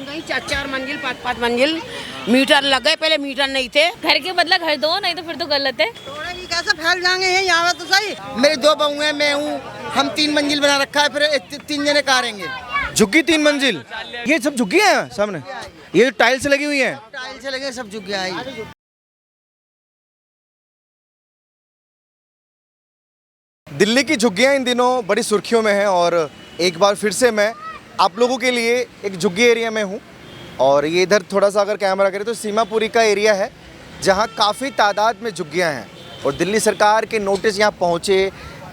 बन गई 4-4 मंजिल 5-5 मंजिल, मीटर लग गए, पहले मीटर नहीं थे। घर के बदला घर दो, नहीं तो फिर तो गलत है। थोड़ा भी कैसे फैल जाएंगे यहाँ तो सही। मेरी 2 बहू हैं, मैं हूँ, हम 3 मंजिल बना रखा है, फिर 3 जने कहाँ रहेंगे। झुग्गी 3 मंजिल, ये सब झुग्गी है सामने, ये टाइल्स लगी हुई है। टाइल से लगे सब झुक गया। दिल्ली की झुग्गियाँ इन दिनों बड़ी सुर्खियों में हैं और एक बार फिर से मैं आप लोगों के लिए एक झुग्गी एरिया में हूँ। और ये इधर थोड़ा सा अगर कैमरा करें तो सीमापुरी का एरिया है जहाँ काफ़ी तादाद में झुग्गियाँ हैं। और दिल्ली सरकार के नोटिस यहाँ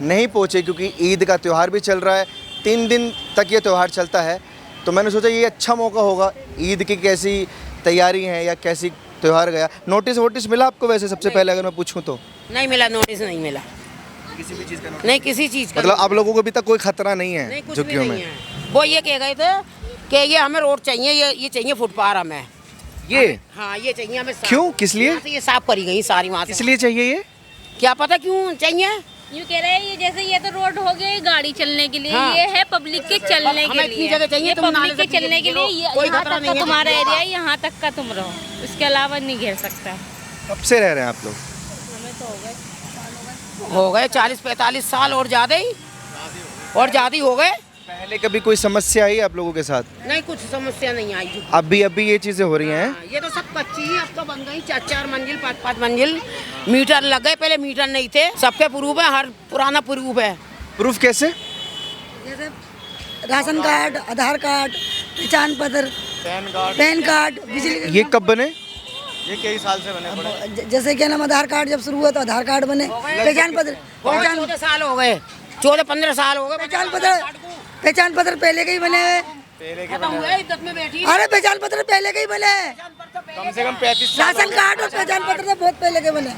नहीं पहुँचे क्योंकि ईद का त्यौहार भी चल रहा है, 3 दिन तक ये त्यौहार चलता है। तो मैंने सोचा ये अच्छा मौका होगा, ईद की कैसी तैयारी है या कैसी त्यौहार गया। नोटिस मिला आपको वैसे सबसे पहले अगर मैं पूछूं तो? नहीं मिला, नोटिस नहीं मिला किसी भी चीज़ का नहीं, किसी चीज़ का मतलब आप लोगों को अभी तक कोई खतरा नहीं है? नहीं, कुछ भी झुग्गियों नहीं में है। वो ये कह गए थे कि ये हमें रोड चाहिए, ये चाहिए फुटपाथ हमें। ये हाँ, ये चाहिए हमें। क्यों, किस लिए? यहाँ से ये साफ करी गई सारी, वहाँ से। किस लिए चाहिए ये? क्या पता क्यों चाहिए। यूँ कह रहे हैं ये जैसे ये तो रोड हो गया ये गाड़ी चलने के लिए, हाँ। ये है पब्लिक के चलने के हमें इतनी लिए, जगह चाहिए, ये तुम नाले पब्लिक से के चलने के लिए, कोई यहाँ खतरा तक नहीं का है तुम्हारा किसी को। एरिया है, यहाँ तक का तुम रहो, उसके अलावा नहीं घेर सकता। कब से रह रहे हैं आप लोग? हमें तो हो गए 40-45 साल और ज़्यादा ही, और ज़्यादा ही हो गए। पहले कभी कोई समस्या आई आप लोगों के साथ? नहीं, कुछ समस्या नहीं आई। अभी ये चीज़ें हो रही हैं। ये तो सब कच्ची ही, अब तो बन गई 4-4 मंजिल 5-5 मंजिल, मीटर लग गए, पहले मीटर नहीं थे। सबके प्रूफ है, हर पुराना प्रूफ है। प्रूफ कैसे? जैसे राशन कार्ड, आधार कार्ड, पहचान पत्र, पैन कार्ड, बिजली। ये कब बने? ये कई साल से बने पड़े। जैसे क्या नाम, आधार कार्ड जब शुरू हुआ तो आधार कार्ड बने, पहचान पत्र, 14 साल हो गए, 14-15 साल हो गए। पहचान पत्र पहले के ही बने हैं। खत्म हुए, इज्जत में बैठी। अरे पहचान पत्र पहले के ही बने हैं। कम से कम 35 राशन कार्ड और पहचान पत्र तो बहुत पहले के बने।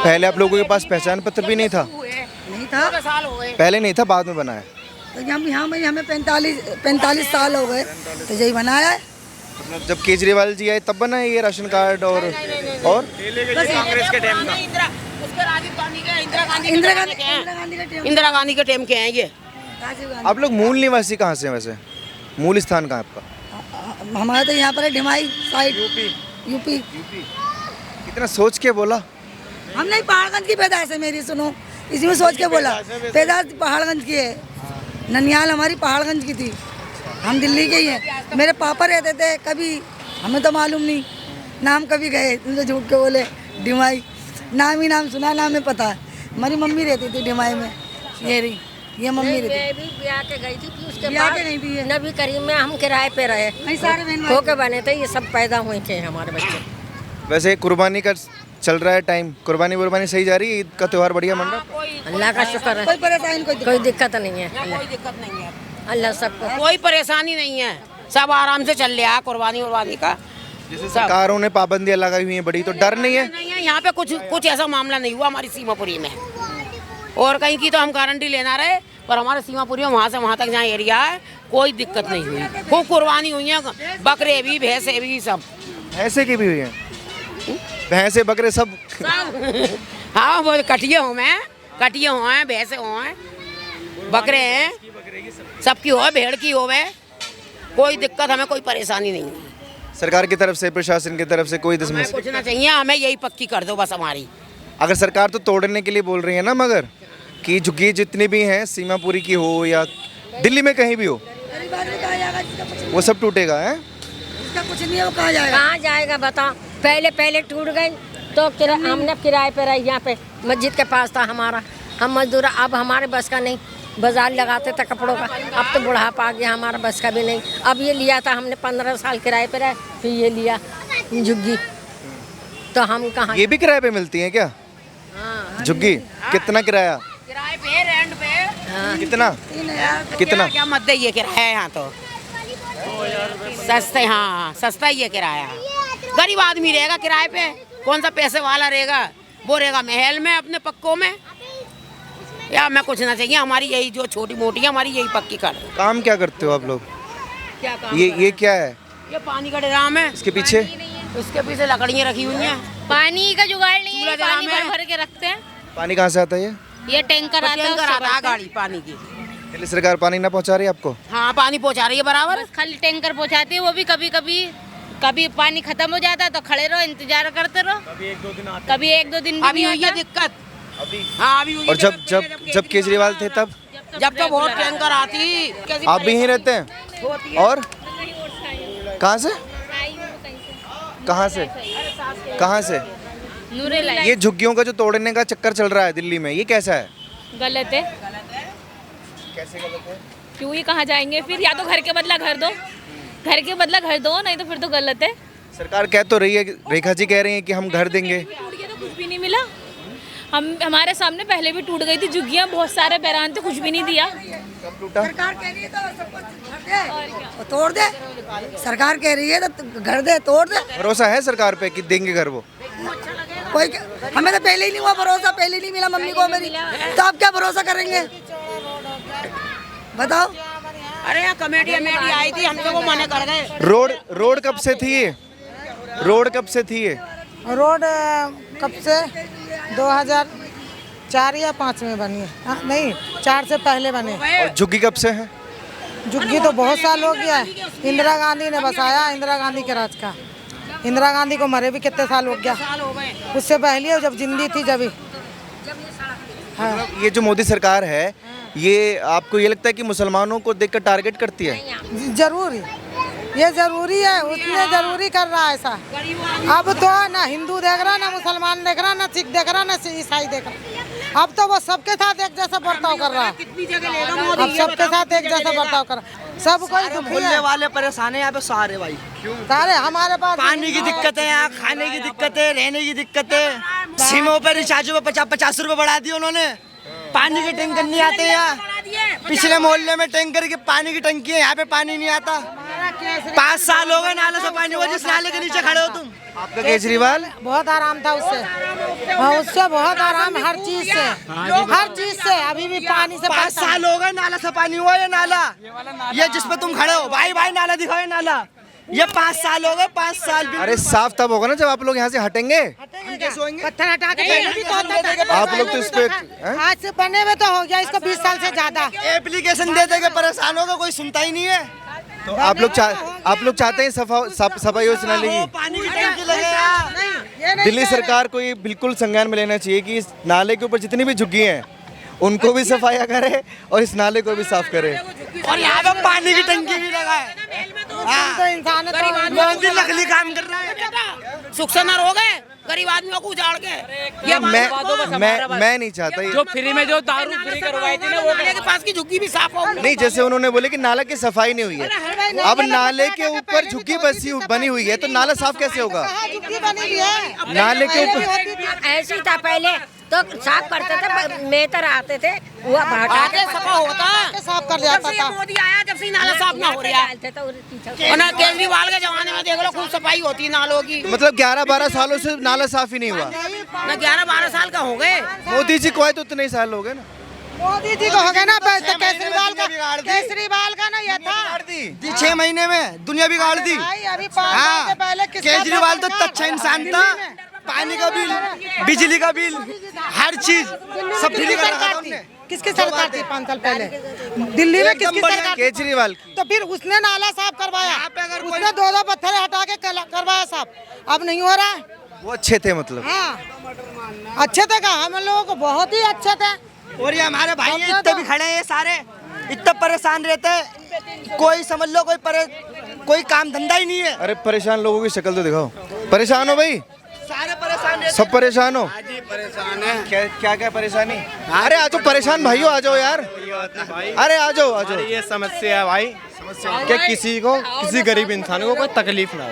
पहले आप लोगों के पास पहचान पत्र भी नहीं था? नहीं था, 14 साल हो गए। पहले नहीं था, बाद में बना है। तो यहाँ भाई हमें 45 साल हो गए तो यही बनाया है। मतलब जब केजरीवाल जी आए तब बना है ये राशन कार्ड? और कांग्रेस के टाइम का। इंदिरा गांधी के टाइम के हैं ये। राजीव गांधी। आप लोग मूल निवासी कहाँ से हैं वैसे? मूल स्थान कहाँ है आपका? हमारा तो यहाँ पर है ढिमाई साइड, यूपी। कितना सोच के बोला। हम नहीं, पहाड़गंज की पैदाइश है मेरी, सुनो, इसी में सोच के बोला। पैदाइश पहाड़गंज की है, ननियाल हमारी पहाड़गंज की थी, हम दिल्ली के ही हैं। मेरे पापा रहते थे, कभी हमें तो मालूम नहीं, नाम कभी गए तुमसे झूठ के बोले, ढिमाई नाम ही नाम सुना, नाम में पता है। हमारी मम्मी रहती थी ढिमाई में, ये मम्मी रहती। मैं भी ब्याह के गई थी, फिर उसके ब्याह बाद के नहीं थी ये। नबी करीम में हम किराए पे रहे, नहीं, सारे बहन खो के बने थे, ये सब पैदा हुए थे हमारे बच्चे। वैसे कुर्बानी का चल रहा है टाइम, कुर्बानी सही जा रही है? ईद का त्यौहार बढ़िया मन रहा है? अल्लाह का शुक्र है, कोई परेशानी कोई दिक्कत नहीं है। कोई दिक्कत नहीं है, अल्लाह सबको कोई परेशानी नहीं है, सब आराम से चल रहा है। कुर्बानी का जैसे सरकारों ने पाबंदियां लगाई हुई हैं बड़ी, तो डर नहीं है? नहीं है, यहाँ पे कुछ ऐसा मामला नहीं हुआ हमारी सीमापुरी में। और कहीं की तो हम गारंटी लेना रहे, पर हमारे सीमापुरी में वहाँ से वहाँ तक जहाँ एरिया है कोई दिक्कत नहीं हुई। खूब कुर्बानी हुई है, बकरे भी, भैंसे भी, सब। भैंसे की भी हुई हैं? भैंसे बकरे सब? हाँ, वो कटिए हुए हैं, भैंसे हुए हैं, बकरे हैं, सबकी हो, भेड़ की हो, कोई दिक्कत, हमें कोई परेशानी नहीं है। सरकार की तरफ से, प्रशासन की तरफ से कोई हमें कुछ ना चाहिए, हमें यही पक्की कर दो बस हमारी। अगर सरकार तो तोड़ने के लिए बोल रही है ना, मगर कि झुग्गी जितनी भी हैं सीमापुरी की हो या दिल्ली में कहीं भी हो, वो सब टूटेगा है? इसका कुछ नहीं है, वो कहाँ जाएगा? कहाँ जाएगा बताओ। पहले टूट गई तो हमने किराए पे रही, यहाँ पे मस्जिद के पास था हमारा, हम मजदूर। अब हमारे बस का नहीं, बाजार लगाते थे कपड़ों का, अब तो बुढ़ापा आ गया, हमारा बस का भी नहीं। अब ये लिया था हमने 15 साल किराए पे रहे, फिर ये लिया झुग्गी, तो हम कहाँ? ये भी किराए पे मिलती है क्या झुग्गी? कितना किराया? किराए पे, रेंट पे। कितना? 3000। कितना? क्या मत ये किराया यहाँ तो सस्ते। हाँ, सस्ता ही है किराया। गरीब आदमी रहेगा किराए पे, कौन सा पैसे वाला रहेगा? वो रहेगा महल में अपने पक्कों में। या मैं कुछ ना चाहिए, हमारी यही जो छोटी मोटी है, हमारी यही पक्की कर दो। काम क्या करते हो आप लोग? क्या काम? ये क्या है? ये पानी का ड्राम है, इसके पीछे? उसके पीछे लकड़ियाँ रखी हुई हैं। पानी का जुगाड़ नहीं है, चूल्हा पानी जला में। भर के रखते हैं। पानी कहाँ से आता है ये? ये टैंकर आता है, टैंकर उससे आता है भरते हैं। गाड़ी पानी की। दिल्ली सरकार पानी ना पहुंचा रही है आपको? हाँ पानी पहुंचा रही है बराबर। बस खाली टैंकर पहुंचाते हैं, वो भी कभी कभी कभी पानी खत्म हो जाता है तो खड़े रहो, इंतजार करते रहो। कभी 1-2 दिन आते कभी 1-2 दिन भी अभी नहीं हुई है आता। दिक्कत। अभी हाँ अभी हुई और है जब दिक्कत। जब जब केजरीवाल थे तब जब तो बहुत टैंकर आती। कैसी आप भी यहीं रहते हैं? होती है। और कहाँ से कहाँ से कहाँ से? नूरे लाई ये झुग्गियों का जो तोड़ने का चक्कर चल रहा है दिल्ली में, ये कैसा है? गलत है। कैसे गलत है? क्यों ही कहाँ जाएंगे फिर? या तो घर के बदला घर दो, घर के बदला घर दो, नहीं तो फिर तो गलत है। सरकार कह तो रही है, रेखा जी कह रही हैं कि हम घर देंगे। टूट गया तो कुछ भी नहीं मिला। हमारे सामने पहले भी टूट गई थी झुग्गियाँ, बहुत सारे बैरान थे, कुछ भी नहीं दिया। कब टूटा? सरकार कह रही है तो सब कुछ घर दे और तोड़ दे। सरकार कह रही है तो घर दे तोड़ दे। भरोसा है सरकार पे कि देंगे घर वो? कोई हमें तो पहले ही नहीं हुआ भरोसा, पहले ही नहीं मिला मम्मी को मेरी, तो आप क्या भरोसा करेंगे बताओ? अरे यहाँ कमेटी आई थी, हम लोग मना कर गए। रोड कब से थी ये? रोड कब से थी ये? रोड कब से 2004 या 5 में बनी है। हाँ, नहीं 4 से पहले बने। और झुग्गी कब से है? झुग्गी तो बहुत साल हो गया है, इंदिरा गांधी ने बसाया, इंदिरा गांधी के राज का। इंदिरा गांधी को मरे भी कितने साल हो गया, उससे पहले जब जिंदी थी जब ही। हाँ। ये जो मोदी सरकार है, ये आपको ये लगता है कि मुसलमानों को देखकर टारगेट करती है? जरूरी, ये जरूरी है, उसने जरूरी कर रहा है ऐसा। अब तो ना हिंदू देख रहा, ना मुसलमान देख रहा, ना सिख देख रहा, ना ईसाई देख रहा। अब तो वो सबके साथ एक जैसा बर्ताव कर रहा है। अब सबके साथ एक जैसा बर्ताव कर रहा है, सब कोई दुखी है। वाले परेशान है यहाँ पे सारे भाई। सारे हमारे पास पानी की दिक्कत है, यहाँ खाने की दिक्कत है, रहने की दिक्कत है। सिमों पर रिचार्जों पर 50 रुपए बढ़ा दिए उन्होंने। पानी के टैंकर नहीं आते यहाँ। पिछले मोहल्ले में टैंकर की पानी की टंकी है, यहाँ पे पानी नहीं आता। 5 साल हो गए नाले से पानी हुआ, जिस नाले के नीचे खड़े हो तुम। आपका केजरीवाल बहुत आराम था उससे। हाँ, उससे बहुत आराम, हर चीज से अभी भी पानी से 5 साल हो गए नाला से पानी हुआ। ये नाला, ये जिस पे तुम खड़े हो, भाई भाई नाला दिखाओ, ये नाला। ये 5 साल हो गए, 5 साल भी। अरे साफ तब होगा ना जब आप लोग यहाँ से हटेंगे। पत्थर हटा के पहले भी तो होता था। आप लोग तो इस पे हैं? आज से बने हुए तो हो गया इसको 20 साल से ज्यादा। एप्लीकेशन दे देंगे, परेशान होगा, कोई सुनता ही नहीं है। तो आप लोग चाहते हैं सफाई उस नाले की? पानी की टंकी लगे यहाँ। दिल्ली सरकार को ये बिल्कुल संज्ञान में लेना चाहिए कि इस नाले के ऊपर जितनी भी झुग्गी हैं उनको भी सफाया करे और इस नाले को भी साफ करे। और यहाँ पे पानी की टंकी भी लगा है। तो इंसान तो मोदी नकली काम कर रहा है। सुख से न हो गए गरीब आदमियों को उजाड़ के। ये मैं नहीं चाहता ये। जो फ्री में जो दारू फ्री करवाई थी ना, वो नाले के पास की झुग्गी भी साफ हो। नहीं, जैसे उन्होंने बोले कि नाला की सफाई नहीं हुई है, अब नाले के ऊपर झुग्गी बनी हुई है तो नाला साफ कैसे होगा? झुग्गी बनी हुई है। नाले के ऊपर ऐसे ही था पहले तो साफ करते थे, मेटर आते थे, वो हटा आगे सफा होता। साफ कर लिया जब से ये मोदी आया तब से नाला साफ ना हो रहा है। और ना केजरीवाल के जमाने में देख लो खूब सफाई होती नालों की। मतलब 11-12 सालों से नाला साफ ही नहीं हुआ। ना 11-12 साल का हो गए। मोदी जी को आए तो उतने ही साल हो गए ना। मोदी जी को हो गया ना, केजरीवाल का ना ये था 6 महीने में दुनिया बिगाड़ दी। भाई, अभी 5 साल से पहले किसका केजरीवाल तो अच्छा इंसान था। पानी का बिल, बिजली का बिल, हर चीज सब फ्री कर रखा था उन्होंने। किसकी सरकार थी 5 साल पहले दिल्ली में? किसकी सरकार थी? केजरीवाल की। तो फिर उसने नाला साफ करवाया, उसने 2 पत्थर हटा के करवाया साफ। अब नहीं हो रहा है। वो अच्छे थे मतलब। हाँ, अच्छे थे का, हम लोगों को बहुत ही अच्छे थे। और ये हमारे भाई हैं, इतने भी खड़े हैं, ये सारे इतना परेशान रहते हैं। कोई समझ लो कोई काम धंधा ही नहीं है। अरे परेशान लोगों की शक्ल तो दिखाओ। परेशान हो भाई? सारे परेशान रहते सब परेशान हो? जी परेशान है। क्या परेशानी? अरे आ जाओ परेशान भाइयों, आ जाओ यार। अरे आ जाओ। ये समस्या है भाई कि किसी गरीब इंसान को कोई तकलीफ ना हो।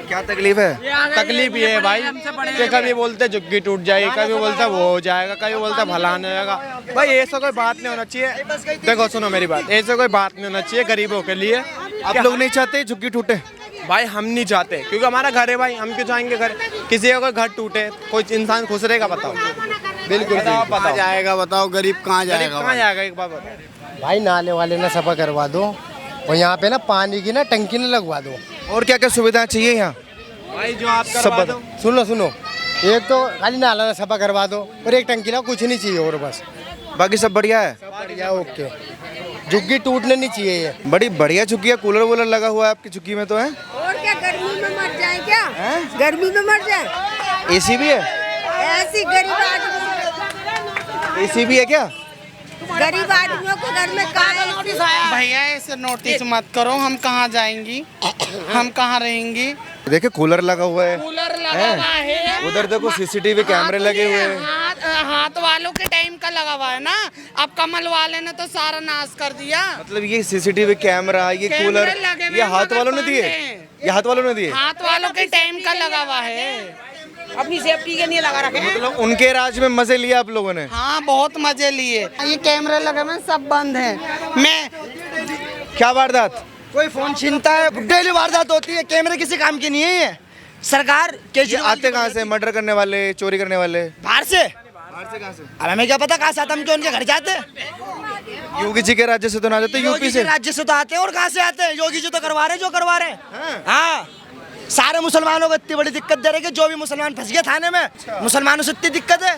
क्या तकलीफ है? तकलीफ ये है भाई कि कभी बोलते झुग्गी टूट जाएगी, कभी बोलता वो हो जाएगा, कभी बोलता भला नहीं होगा। भाई ऐसा कोई बात नहीं होना चाहिए। देखो सुनो मेरी बात, ऐसा कोई बात नहीं होना चाहिए गरीबों के लिए। आप लोग नहीं चाहते झुग्गी टूटे? भाई हम नहीं चाहते, क्योंकि हमारा घर है भाई, हम क्यों जाएंगे घर? किसी का कोई घर टूटे, कोई इंसान खुश रहेगा? बताओ। बिल्कुल कहाँ जाएगा बताओ, गरीब कहाँ जाएगा? कहाँ जाएगा एक बात बताओ। भाई नाले वाले ना सफा करवा दो और यहाँ पे ना पानी की ना टंकी ना लगवा दो। और क्या क्या सुविधा चाहिए यहाँ? भाई जो आप सब करवा बताओ। दो। सुनो, एक तो खाली नाला ना सफा करवा दो और एक टंकी ना, कुछ नहीं चाहिए और बस बाकी सब बढ़िया है। बढ़िया, ओके। झुग्गी टूटने नहीं चाहिए ये। बड़ी बढ़िया झुग्गी है, कूलर वूलर लगा हुआ है आपकी झुग्गी में तो है। और क्या गर्मी में मर जाए क्या? गर्मी में मर जाए? एसी भी है? ऐसी गरीब आदमी, एसी भी है क्या? गरीब आदमियों को घर में कहाँ नोटिस आया? भैया ऐसे नोटिस मत करो, हम कहाँ जाएंगी, हम कहाँ रहेंगी। देखिए कूलर लगा हुआ है, कूलर लगा हुआ है, उधर देखो सीसीटीवी कैमरे लगे हुए हैं। हाथ वालों के टाइम का लगा हुआ है ना, अब कमल वाले ने तो सारा नाश कर दिया। मतलब ये सीसीटीवी कैमरा, ये कूलर, ये हाथ वालों ने दिए? ये हाथ वालों ने दिए? हाथ वालों के टाइम का लगा हुआ है, अपनी सेफ्टी के लिए लगा रखे हैं। मतलब उनके राज में मजे लिया आप लोगों ने? हाँ बहुत मजे लिए। ये कैमरे लगे हुए सब बंद हैं। मैं क्या वारदात? कोई फोन छीनता है, डेली वारदात होती है, कैमरे किसी काम की नहीं है ये। सरकार ये आते कहाँ से? मर्डर करने वाले, चोरी करने वाले बाहर से? बाहर से कहाँ से? अब हमें क्या पता कहाँ से आते, हम क्यों उनके घर जाते? योगी जी के राज्य से तो ना जाते, यूपी से? राज्य से तो आते हैं, और कहाँ से आते हैं? योगी जी तो करवा रहे जो करवा रहे। हाँ सारे मुसलमानों को इतनी बड़ी दिक्कत दे रहे कि जो भी मुसलमान फंस गए थाने में, मुसलमानों से इतनी दिक्कत है।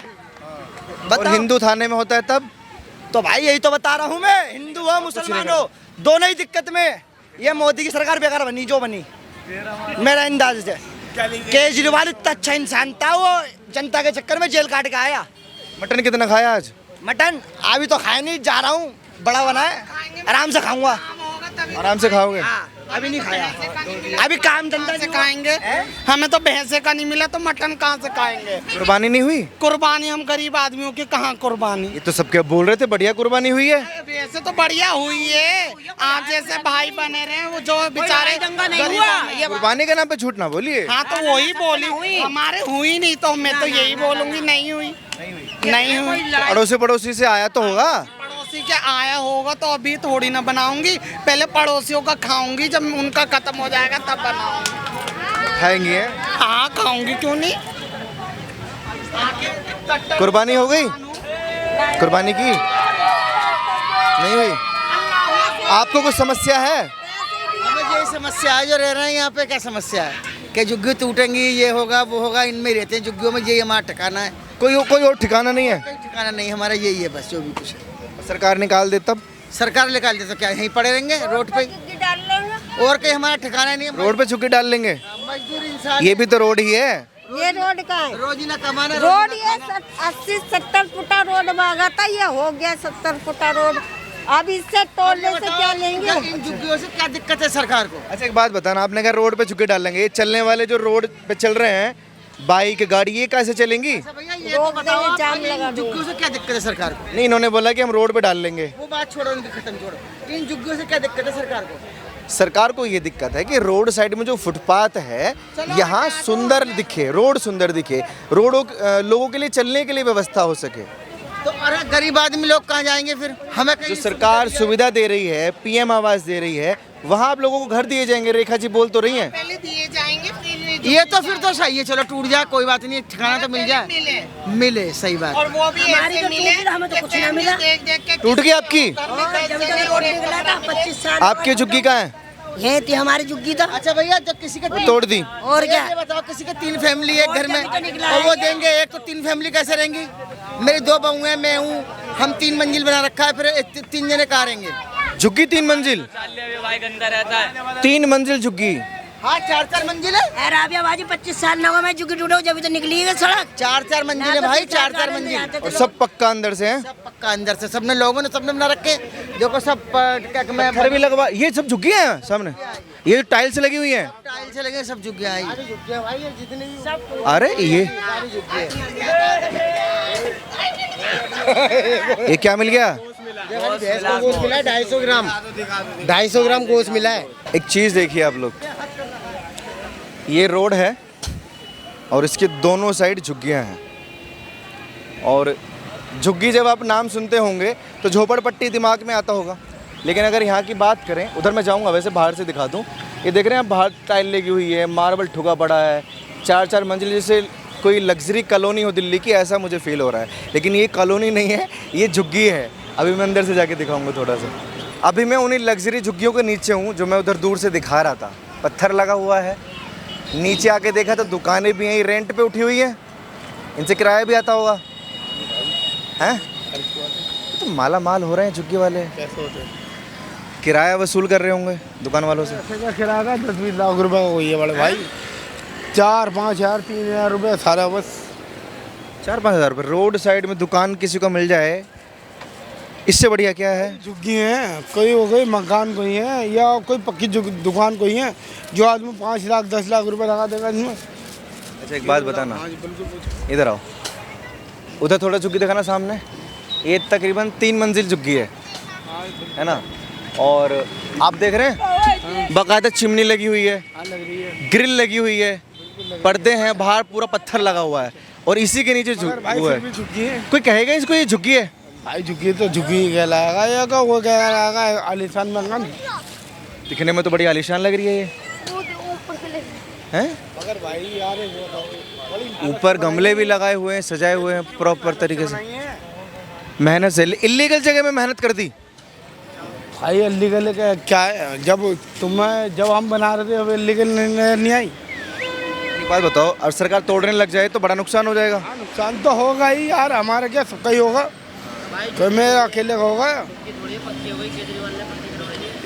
और हिंदू थाने में होता है तब? तो भाई यही तो बता रहा हूँ मैं, हिंदू हो मुसलमान हो दोनों ही दिक्कत में। ये मोदी की सरकार बेकार बनी जो बनी, मेरा अंदाज से। केजरीवाल इतना अच्छा इंसान था, वो जनता के चक्कर में जेल काट के आया। मटन कितना खाया आज? मटन अभी तो खाया नहीं, जा रहा हूँ, बड़ा बना है, आराम से खाऊंगा। आराम से खाओगे? अभी नहीं खाया, अभी काम धंधा से खाएंगे। हमें तो भैंसे का नहीं मिला तो मटन कहाँ से खाएंगे? कुर्बानी नहीं हुई? कुर्बानी हम गरीब आदमियों की कहाँ कुर्बानी। ये तो सबके बोल रहे थे बढ़िया कुर्बानी हुई है। वैसे तो बढ़िया हुई है, आप जैसे भाई बने रहे वो जो बेचारे दंगा नहीं हुआ। कुर्बानी के नाम पे झूठ ना बोलिए। हाँ तो वही बोली, हमारे हुई नहीं तो मैं तो यही बोलूंगी नहीं हुई, नहीं हुई। पड़ोसी पड़ोसी से आया तो होगा, पड़ोसी के आया होगा तो अभी थोड़ी ना बनाऊंगी, पहले पड़ोसियों का खाऊंगी, जब उनका खत्म हो जाएगा तब बनाऊंगी। खाएंगे? हाँ खाऊंगी, क्यों नहीं। कुर्बानी हो गई? कुर्बानी की नहीं हुई? आपको कुछ समस्या है? हमें यही समस्या है जो रह रहे हैं यहाँ पे। क्या समस्या है कि झुग्गी टूटेंगी, ये होगा वो होगा, इनमें ही रहते हैं झुग्गियों में, यही हमारा ठिकाना है। कोई और ठिकाना नहीं है? कोई ठिकाना नहीं, हमारा यही है बस, जो भी कुछ है। सरकार निकाल दे तब? सरकार निकाल दे तो क्या यहीं पड़े रहेंगे रोड पे, और कहीं हमारा ठिकाना नहीं है। रोड पे झुग्गी डाल लेंगे? मजदूर इंसान, ये भी तो रोड ही है। ये रोड का है, रोज ही ना कमाना। रोड ये 80-70 फुटा रोड मांगा था, ये हो गया 70 फुटा रोड। अब इससे तोड़ने से क्या लेंगे? इन झुग्गियों से क्या दिक्कत है सरकार को? अच्छा एक बात बताना, आपने कहा रोड पे झुग्गी डालेंगे, ये चलने वाले जो रोड पे चल रहे हैं बाइक गाड़ी, ये कैसे चलेंगी? भैया ये तो बताओ, जाम लगा, झुग्गियों से क्या दिक्कत है सरकार को? नहीं, इन्होंने बोला कि हम रोड पे डाल लेंगे। वो बात छोड़ो, इनकी खत्म छोड़ो। इन झुग्गियों से क्या दिक्कत है सरकार को? सरकार को ये दिक्कत है कि रोड साइड में जो फुटपाथ है यहाँ सुंदर दिखे, रोड सुंदर दिखे, रोडों लोगों के लिए चलने के लिए व्यवस्था हो सके। तो अरे गरीब आदमी लोग कहाँ जाएंगे फिर? हमें जो सरकार सुविधा दे रही है, पीएम आवास दे रही है, वहाँ आप लोगों को घर दिए जाएंगे। रेखा जी बोल तो रही हैं। पहले दिए जाएंगे फिर ये तो फिर तो सही है, चलो टूट जाए कोई बात नहीं, ठिकाना तो मिल जाए, मिले सही बात। और वो भी ऐसे मिले, हमें तो कुछ ना मिला। देख देख के टूट गई आपकी? 25 साल आपकी झुग्गी कहाँ है? ये थी हमारी झुग्गी तो। अच्छा भैया, जब किसी के तोड़ दी? और क्या? ये बताओ, किसी के 3 फैमिली एक घर में, और वो देंगे एक, तो 3 फैमिली कैसे रहेंगी? मेरी 2 बहू हैं, मैं हूँ, हम 3 मंजिल बना रखा है, फिर 3 जने कहाँ रहेंगे? झुग्गी 3 मंजिल? 3 मंजिल झुग्गी? हाँ 4-4 मंजिल है। अरे अभी आवाज 25 साल ना हुआ मैं झुग्गी टूटा, जब तो निकली है सड़क। 4-4 मंजिल है भाई, 4-4 मंजिल, और सब पक्का अंदर से है? सब पक्का अंदर से, सबने लोगों ने सबने बना रखे। देखो सब मैं घर भी लगवा, ये सब झुग्गी है सामने, ये टाइल्स लगी हुई है, टाइल से लगे सब झुग्गियाँ आई। अरे ये क्या मिल गया? भैंस का गोश्त मिला है 250 ग्राम, 250 ग्राम गोश्त मिला है। एक चीज़ देखिए आप लोग, ये रोड है और इसके दोनों साइड झुग्गियाँ हैं, और झुग्गी जब आप नाम सुनते होंगे तो झोपड़पट्टी दिमाग में आता होगा, लेकिन अगर यहाँ की बात करें, उधर मैं जाऊँगा, वैसे बाहर से दिखा दूँ, ये देख रहे हैं बाहर टाइल लगी हुई है, मार्बल ठुका पड़ा है, 4-4 मंजिल, जैसे कोई लग्जरी कॉलोनी हो दिल्ली की, ऐसा मुझे फील हो रहा है। लेकिन ये कॉलोनी नहीं है, ये झुग्गी है। अभी मैं अंदर से जाके दिखाऊंगा थोड़ा सा। अभी मैं उन्हीं लग्जरी झुग्गियों के नीचे हूँ जो मैं उधर दूर से दिखा रहा था। पत्थर लगा हुआ है, नीचे आके देखा तो दुकानें भी हैं, रेंट पे उठी हुई हैं, इनसे किराया भी आता होगा, हैं? तो माला माल हो रहे हैं झुग्गी वाले। किराया वसूल कर रहे होंगे दुकान वालों से? का किराया का 10-20 लाख रुपए का हुई है बड़े भाई। 4-5 हज़ार 3,000 रुपये सारा बस। 4-5 हज़ार रुपये रोड साइड में दुकान किसी को मिल जाए, इससे बढ़िया क्या है? झुग्गी है, कोई हो गई मकान कोई है या कोई पक्की दुकान कोई है जो आदमी 5 लाख 10 लाख रुपए लगा देगा इसमें। अच्छा एक बात बताना, इधर आओ, उधर थोड़ा झुग्गी दिखाना सामने। ये तकरीबन 3 मंजिल झुग्गी है ना? और आप देख रहे हैं बाकायदा चिमनी लगी हुई है, ग्रिल लगी हुई है, पर्दे हैं, बाहर पूरा पत्थर लगा हुआ है और इसी के नीचे वो है। कोई कहेगा इसको ये झुग्गी है? भाई झुग्गी तो झुग्गी कहलाएगा या का वो कहलाएगा आलीशान मकान। दिखने में तो बड़ी आलीशान लग रही है ये, हैं? मगर भाई यार ऊपर गमले भी लगाए हुए हैं, सजाए हुए हैं प्रॉपर तरीके से। मेहनत से इलीगल जगह में मेहनत कर दी भाई। इलीगल क्या है? जब हम बना रहे थे अब इलीगल नहीं आई। एक बात बताओ, अब सरकार तोड़ने लग जाए तो बड़ा नुकसान हो जाएगा। नुकसान तो होगा ही यार, हमारा क्या सबका ही होगा, तो मेरा अकेले का होगा।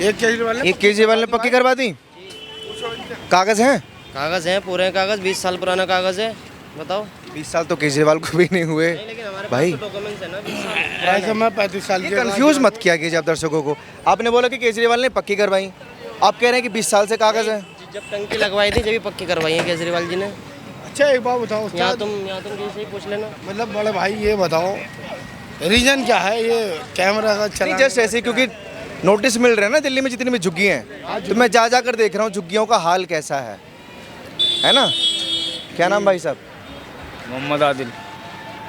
एक केजरीवाल ने पक्की करवा दी। कागज हैं? कागज हैं, पूरे कागज, 20 साल पुराना कागज है। बताओ 20 साल तो केजरीवाल को भी नहीं हुए भाई। ऐसे मैं 35 साल की। कंफ्यूज मत किया कीजिए आप दर्शकों को। आपने बोला कि केजरीवाल ने पक्की करवाई, आप कह रहे हैं कि 20 साल से कागज है। जब टंकी लगवाई थी जब भी पक्की करवाई है केजरीवाल जी ने। अच्छा एक बात बताओ, यहाँ तुम किसी से पूछ लेना। मतलब बड़े भाई ये बताओ रीजन क्या है ये कैमरा का चला? जस्ट ऐसे क्योंकि नोटिस मिल रहे हैं ना दिल्ली में जितनी भी झुग्गी हैं, तो मैं जा कर देख रहा हूँ झुग्गियों का हाल कैसा है ना? क्या नाम भाई साहब? मोहम्मद आदिल।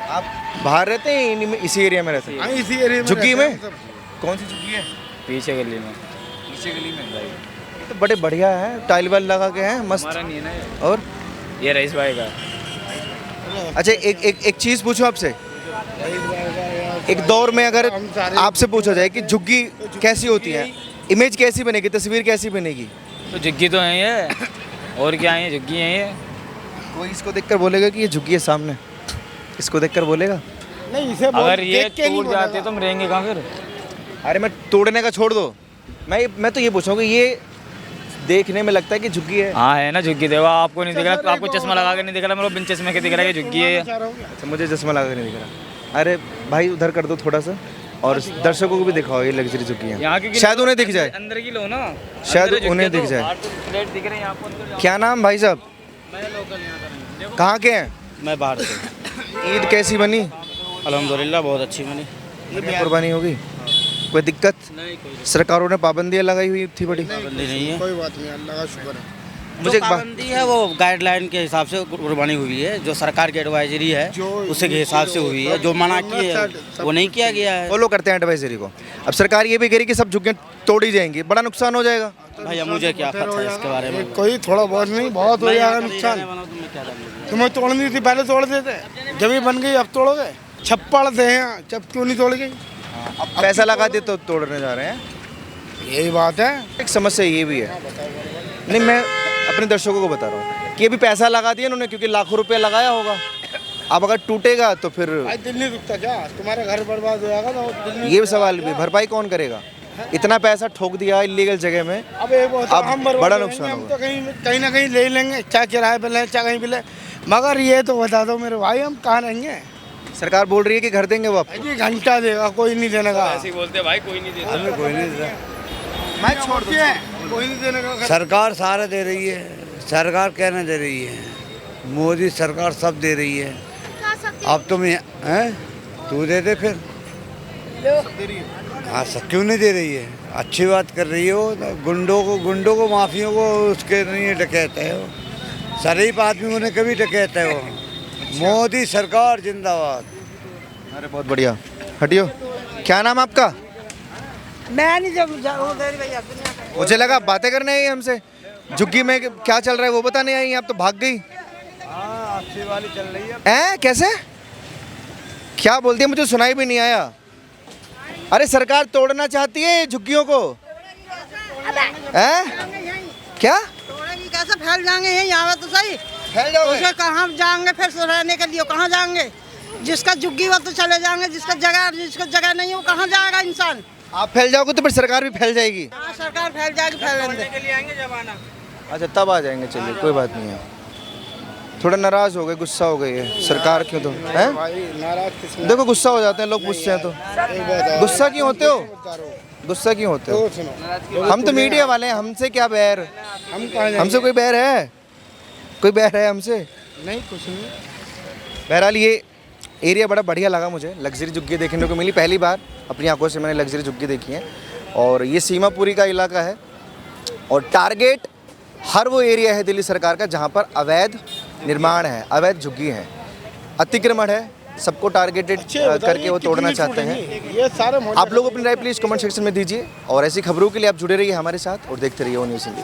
आप बाहर रहते हैं इसी एरिया में रहते हैं? इसी एरिया में झुग्गी में? कौन सी झुग्गी है? पीछे गली में। पीछे गली में भाई तो बड़े बढ़िया है, टाइल वाइल लगा के हैं मस्त। हमारा नहीं है ना ये। और ये रईस भाई का। अच्छा एक चीज़ पूछूं आपसे, एक दौर में अगर आपसे पूछा जाए कि झुग्गी कैसी होती है, इमेज कैसी बनेगी, तस्वीर कैसी बनेगी? तो झुग्गी तो है ये, और क्या है, झुग्गी है ये। कोई इसको देखकर बोलेगा कि ये झुग्गी है सामने, इसको देखकर बोलेगा? नहीं, इसे अगर ये टूट जाती तो हम रहेंगे कहाँ फिर? अरे मैं तोड़ने का छोड़ दो, मैं तो ये पूछूंगा, ये देखने में लगता है कि झुग्गी है। हाँ है ना झुग्गी। देखो आपको नहीं दिख रहा, आपको चश्मा लगा के नहीं दिख रहा, मेरे को बिन चश्मे के दिख रहा है कि झुग्गी है। अच्छा मुझे चश्मा लगा के नहीं दिख रहा। अरे भाई उधर कर दो थोड़ा सा और दर्शकों को भी दिखाओ ये लग्जरी झुग्गियाँ, शायद उन्हें दिख जाए। अंदर की लो ना, शायद उन्हें दिख जाए। क्या नाम भाई साहब? कहाँ के हैं? मैं बाहर से। ईद कैसी बनी? अल्हम्दुलिल्लाह बहुत अच्छी बनी। ईद में कुर्बानी होगी? कोई दिक्कत? सरकारों ने पाबंदियाँ लगाई हुई थी बड़ी? पाबंदी नहीं है, कोई बात नहीं, अल्लाह का शुक्र है। मुझे पाबंदी है वो गाइडलाइन के हिसाब से कुर्बानी हुई है, जो सरकार की एडवाइजरी है उसी के हिसाब से हुई है। जो मना किए वो नहीं किया गया है। फॉलो करते हैं एडवाइजरी को। अब सरकार ये भी कह रही कि सब झुग्गियाँ तोड़ी जाएंगी, बड़ा नुकसान हो जाएगा। भैया मुझे क्या पता है इसके बारे में? कोई थोड़ा बहुत नहीं, बहुत हो जाएगा नुकसान। तुम्हें तोड़नी थी पहले तोड़ देते, जब ही बन गई अब तोड़ोगे? छप्पड़ थे यहाँ, जब क्यों नहीं तोड़ गई? अब पैसा लगा दे तो तोड़ने जा रहे हैं, यही बात है। एक समस्या ये भी है। नहीं मैं अपने दर्शकों को बता रहा हूँ कि अभी पैसा लगा दिया उन्होंने, क्योंकि लाखों रुपया लगाया होगा। अब अगर टूटेगा तो फिर भाई दिल नहीं रुकता क्या? तुम्हारा घर बर्बाद हो जाएगा तो दिल नहीं। ये सवाल भी, भरपाई कौन करेगा? इतना पैसा ठोक दिया इलीगल जगह में, अब बड़ा नुकसान हम होगा। तो कहीं ना कहीं ले लेंगे, चाहे किराए पे लें चाहे कहीं पे लें, मगर ये तो बता दो मेरे भाई हम कहाँ रहेंगे? सरकार बोल रही है कि घर देंगे वो आपको। भाई घंटा देगा, कोई नहीं देने का। ऐसे ही बोलते भाई, कोई नहीं देता। हमें कोई नहीं देता, मैं छोड़ दिया, कोई नहीं देने का। सरकार सारा दे रही है, सरकार कहना दे रही है, मोदी सरकार सब दे रही है। अब तुम हैं तू दे दे फिर। हाँ सब क्यों नहीं दे रही है? अच्छी बात कर रही है वो। गुंडों को माफियों को उसके नहीं डकैता है वो, शरीफ आदमी उन्हें कभी डकैता है वो। मोदी सरकार जिंदाबाद। अरे बहुत बढ़िया, हटियो। क्या नाम आपका? मैं नहीं जब भैया, मुझे लगा बातें करने आई हमसे। झुग्गी में क्या चल रहा है वो बताने आई, आप तो भाग गई। अच्छी वाली चल रही है। कैसे? क्या बोलती है? मुझे सुनाई भी नहीं आया। अरे सरकार तोड़ना चाहती है झुग्गियों को। क्या कैसे फैल जाएंगे यहाँ तो सही फैल जाओगे? कहाँ जाएंगे फिर रहने के लिए? कहाँ जाएंगे? जिसका झुग्गी वो तो चले जाएंगे, जिसका जगह नहीं वो कहाँ जाएगा इंसान? आप फैल जाओगे तो फिर सरकार भी फैल जाएगी। हाँ, सरकार फैल जाएगी, फैलने दे। अच्छा तब आ जाएंगे, चलिए कोई बात नहीं है। थोड़ा नाराज हो गए, गुस्सा हो गई है सरकार क्यों तो हैं? देखो गुस्सा हो जाते हैं लोग, पूछते हैं तो गुस्सा क्यों होते हो, गुस्सा क्यों होते हो? हम तो मीडिया वाले हैं, हमसे क्या बैर? हमसे कोई बैर है? कोई बैर है हमसे? नहीं, कुछ नहीं। बहरहाल ये एरिया बड़ा बढ़िया लगा मुझे, लग्जरी झुग्गी देखने को मिली, पहली बार अपनी आंखों से मैंने लग्जरी झुग्गी देखी है। और ये सीमापुरी का इलाका है और टारगेट हर वो एरिया है दिल्ली सरकार का जहाँ पर अवैध निर्माण है, अवैध झुग्गी है, अतिक्रमण है, सबको टारगेटेड करके वो तोड़ना चाहते हैं। ये सारे आप लोग अपनी राय प्लीज़ कमेंट सेक्शन में दीजिए और ऐसी खबरों के लिए आप जुड़े रहिए हमारे साथ और देखते रहिए ओ न्यूज़ हिंदी।